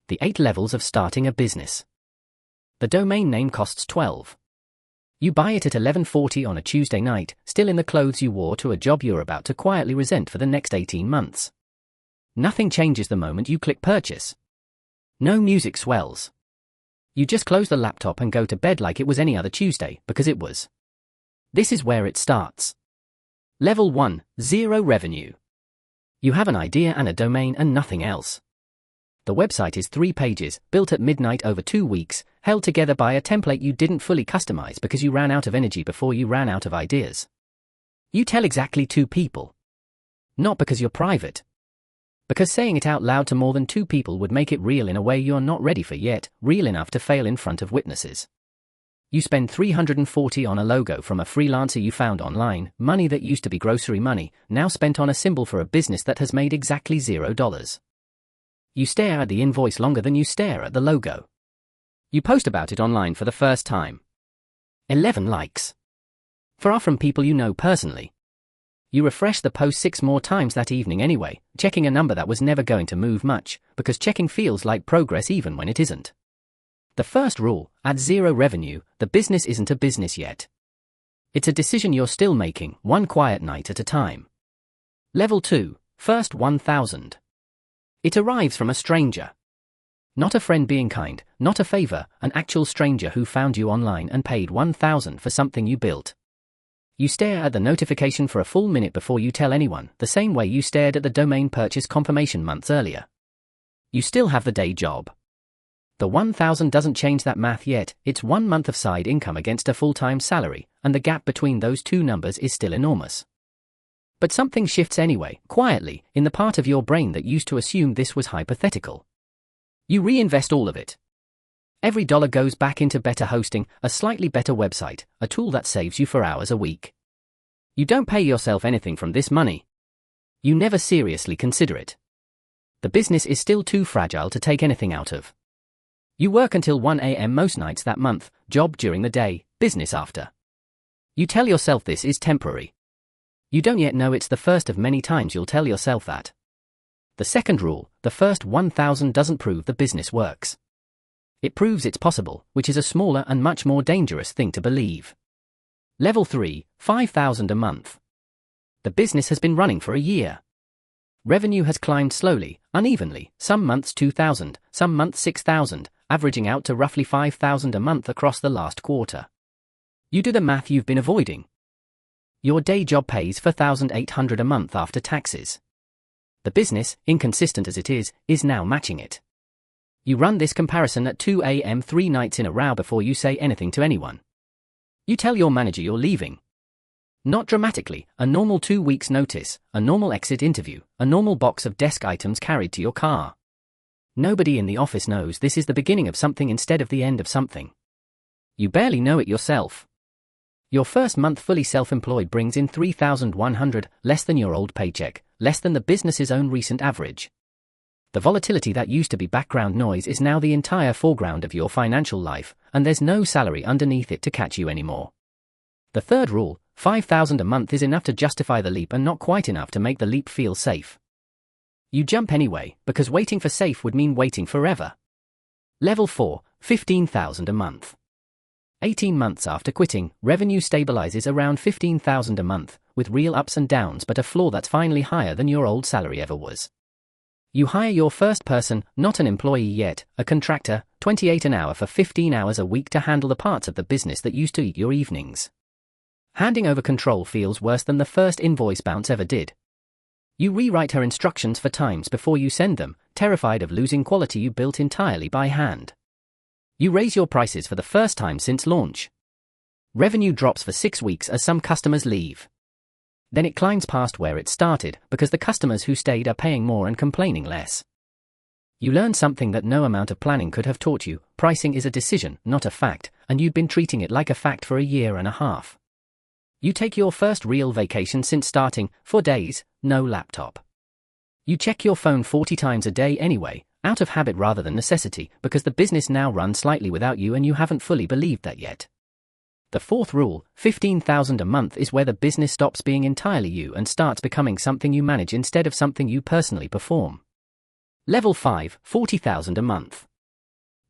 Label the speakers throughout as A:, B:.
A: The 8 levels of starting a business. The domain name costs $12. You buy it at $11.40 on a Tuesday night, still in the clothes you wore to a job you're about to quietly resent for the next 18 months. Nothing changes the moment you click purchase. No music swells. You just close the laptop and go to bed like it was any other Tuesday, because it was. This is where it starts. Level 1, 0 revenue. You have an idea and a domain and nothing else. The website is 3 pages, built at midnight over 2 weeks, held together by a template you didn't fully customize because you ran out of energy before you ran out of ideas. You tell exactly 2 people. Not because you're private. Because saying it out loud to more than 2 people would make it real in a way you're not ready for yet, real enough to fail in front of witnesses. You spend $340 on a logo from a freelancer you found online, money that used to be grocery money, now spent on a symbol for a business that has made exactly $0. You stare at the invoice longer than you stare at the logo. You post about it online for the first time. 11 likes. Far from people you know personally. You refresh the post 6 more times that evening anyway, checking a number that was never going to move much, because checking feels like progress even when it isn't. The first rule, at 0 revenue, the business isn't a business yet. It's a decision you're still making, one quiet night at a time. Level 2, first 1,000. It arrives from a stranger. Not a friend being kind, not a favor, an actual stranger who found you online and paid $1,000 for something you built. You stare at the notification for a full minute before you tell anyone, the same way you stared at the domain purchase confirmation months earlier. You still have the day job. The $1,000 doesn't change that math yet, it's 1 month of side income against a full-time salary, and the gap between those 2 numbers is still enormous. But something shifts anyway, quietly, in the part of your brain that used to assume this was hypothetical. You reinvest all of it. Every dollar goes back into better hosting, a slightly better website, a tool that saves you 4 hours a week. You don't pay yourself anything from this money. You never seriously consider it. The business is still too fragile to take anything out of. You work until 1 a.m. most nights that month, job during the day, business after. You tell yourself this is temporary. You don't yet know it's the first of many times you'll tell yourself that. The second rule, the first 1,000 doesn't prove the business works. It proves it's possible, which is a smaller and much more dangerous thing to believe. Level 3, 5,000 a month. The business has been running for a year. Revenue has climbed slowly, unevenly, some months 2,000, some months 6,000, averaging out to roughly 5,000 a month across the last quarter. You do the math you've been avoiding. Your day job pays $4,800 a month after taxes. The business, inconsistent as it is now matching it. You run this comparison at 2 a.m. 3 nights in a row before you say anything to anyone. You tell your manager you're leaving. Not dramatically, a normal 2 weeks notice, a normal exit interview, a normal box of desk items carried to your car. Nobody in the office knows this is the beginning of something instead of the end of something. You barely know it yourself. Your first month fully self-employed brings in $3,100, less than your old paycheck, less than the business's own recent average. The volatility that used to be background noise is now the entire foreground of your financial life, and there's no salary underneath it to catch you anymore. The third rule, 5,000 a month is enough to justify the leap and not quite enough to make the leap feel safe. You jump anyway, because waiting for safe would mean waiting forever. Level 4, 15,000 a month. 18 months after quitting, revenue stabilizes around 15,000 a month, with real ups and downs but a floor that's finally higher than your old salary ever was. You hire your first person, not an employee yet, a contractor, $28 an hour for 15 hours a week to handle the parts of the business that used to eat your evenings. Handing over control feels worse than the first invoice bounce ever did. You rewrite her instructions for times before you send them, terrified of losing quality you built entirely by hand. You raise your prices for the first time since launch. Revenue drops for 6 weeks as some customers leave. Then it climbs past where it started because the customers who stayed are paying more and complaining less. You learn something that no amount of planning could have taught you: pricing is a decision, not a fact, and you'd been treating it like a fact for a year and a half. You take your first real vacation since starting, 4 days, no laptop. You check your phone 40 times a day anyway, out of habit rather than necessity, because the business now runs slightly without you and you haven't fully believed that yet. The fourth rule, 15,000 a month, is where the business stops being entirely you and starts becoming something you manage instead of something you personally perform. Level 5, 40,000 a month.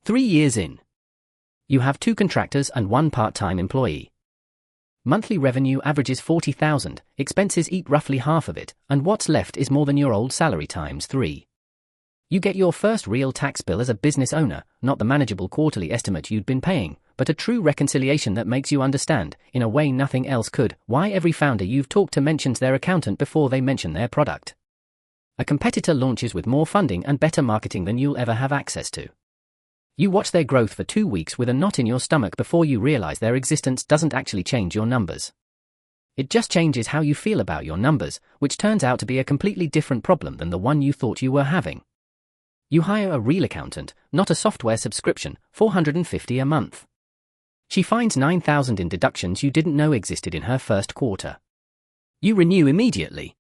A: 3 years in. You have 2 contractors and 1 part-time employee. Monthly revenue averages 40,000, expenses eat roughly half of it, and what's left is more than your old salary times 3. You get your first real tax bill as a business owner, not the manageable quarterly estimate you'd been paying, but a true reconciliation that makes you understand, in a way nothing else could, why every founder you've talked to mentions their accountant before they mention their product. A competitor launches with more funding and better marketing than you'll ever have access to. You watch their growth for 2 weeks with a knot in your stomach before you realize their existence doesn't actually change your numbers. It just changes how you feel about your numbers, which turns out to be a completely different problem than the one you thought you were having. You hire a real accountant, not a software subscription, $450 a month. She finds 9,000 in deductions you didn't know existed in her first quarter. You renew immediately.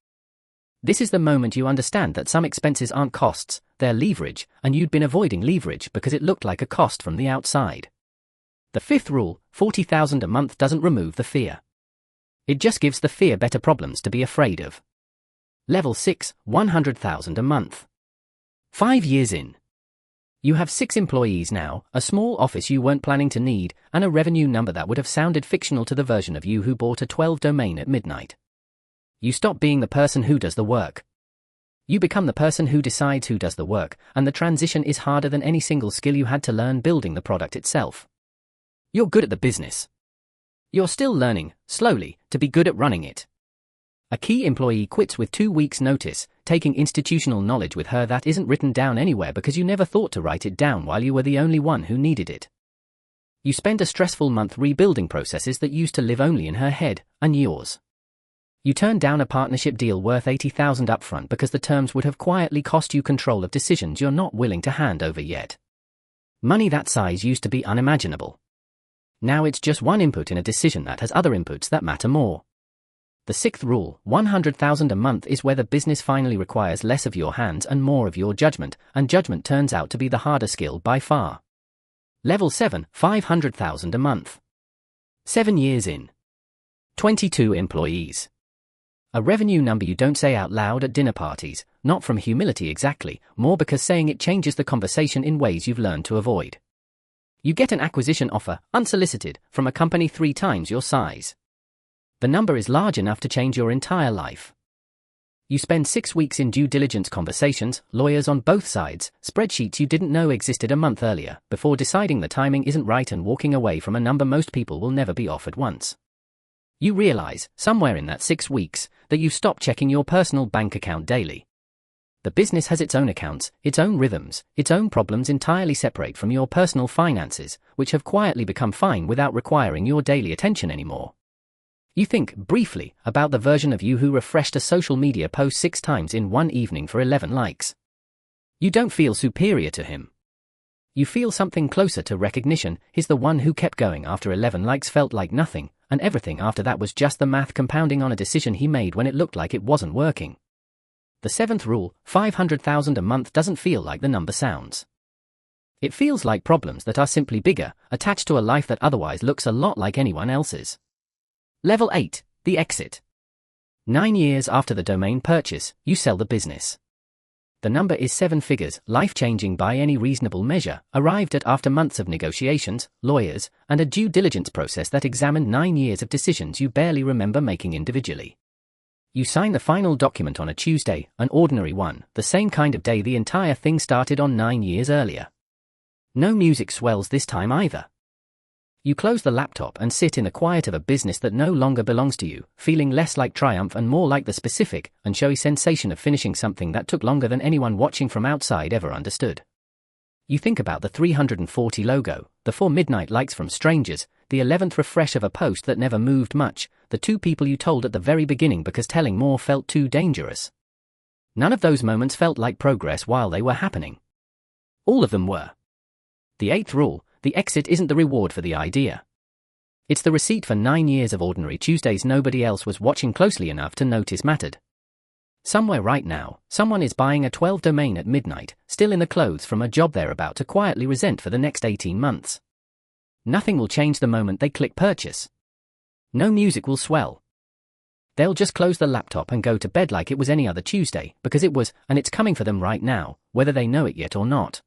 A: This is the moment you understand that some expenses aren't costs, they're leverage, and you'd been avoiding leverage because it looked like a cost from the outside. The 5th rule, 40,000 a month, doesn't remove the fear. It just gives the fear better problems to be afraid of. Level 6, 100,000 a month. 5 years in. You have 6 employees now, a small office you weren't planning to need, and a revenue number that would have sounded fictional to the version of you who bought a 12 domain at midnight. You stop being the person who does the work. You become the person who decides who does the work, and the transition is harder than any single skill you had to learn building the product itself. You're good at the business. You're still learning, slowly, to be good at running it. A key employee quits with 2 weeks' notice, taking institutional knowledge with her that isn't written down anywhere because you never thought to write it down while you were the only one who needed it. You spend a stressful month rebuilding processes that used to live only in her head, and yours. You turn down a partnership deal worth $80,000 upfront because the terms would have quietly cost you control of decisions you're not willing to hand over yet. Money that size used to be unimaginable. Now it's just one input in a decision that has other inputs that matter more. The 6th rule, 100,000 a month, is where the business finally requires less of your hands and more of your judgment, and judgment turns out to be the harder skill by far. Level 7, 500,000 a month. 7 years in. 22 employees. A revenue number you don't say out loud at dinner parties, not from humility exactly, more because saying it changes the conversation in ways you've learned to avoid. You get an acquisition offer, unsolicited, from a company 3 times your size. The number is large enough to change your entire life. You spend 6 weeks in due diligence conversations, lawyers on both sides, spreadsheets you didn't know existed a month earlier, before deciding the timing isn't right and walking away from a number most people will never be offered once. You realize, somewhere in that 6 weeks, that you've stopped checking your personal bank account daily. The business has its own accounts, its own rhythms, its own problems entirely separate from your personal finances, which have quietly become fine without requiring your daily attention anymore. You think, briefly, about the version of you who refreshed a social media post 6 times in one evening for 11 likes. You don't feel superior to him. You feel something closer to recognition. He's the one who kept going after 11 likes felt like nothing, and everything after that was just the math compounding on a decision he made when it looked like it wasn't working. The 7th rule, 500,000 a month, doesn't feel like the number sounds. It feels like problems that are simply bigger, attached to a life that otherwise looks a lot like anyone else's. Level 8, the exit. 9 years after the domain purchase, you sell the business. The number is 7 figures, life-changing by any reasonable measure, arrived at after months of negotiations, lawyers, and a due diligence process that examined 9 years of decisions you barely remember making individually. You sign the final document on a Tuesday, an ordinary one, the same kind of day the entire thing started on 9 years earlier. No music swells this time either. You close the laptop and sit in the quiet of a business that no longer belongs to you, feeling less like triumph and more like the specific and showy sensation of finishing something that took longer than anyone watching from outside ever understood. You think about the 340 logo, the 4 midnight likes from strangers, the 11th refresh of a post that never moved much, the 2 people you told at the very beginning because telling more felt too dangerous. None of those moments felt like progress while they were happening. All of them were. The 8th rule, the exit isn't the reward for the idea. It's the receipt for 9 years of ordinary Tuesdays nobody else was watching closely enough to notice mattered. Somewhere right now, someone is buying a 12 domain at midnight, still in the clothes from a job they're about to quietly resent for the next 18 months. Nothing will change the moment they click purchase. No music will swell. They'll just close the laptop and go to bed like it was any other Tuesday, because it was, and it's coming for them right now, whether they know it yet or not.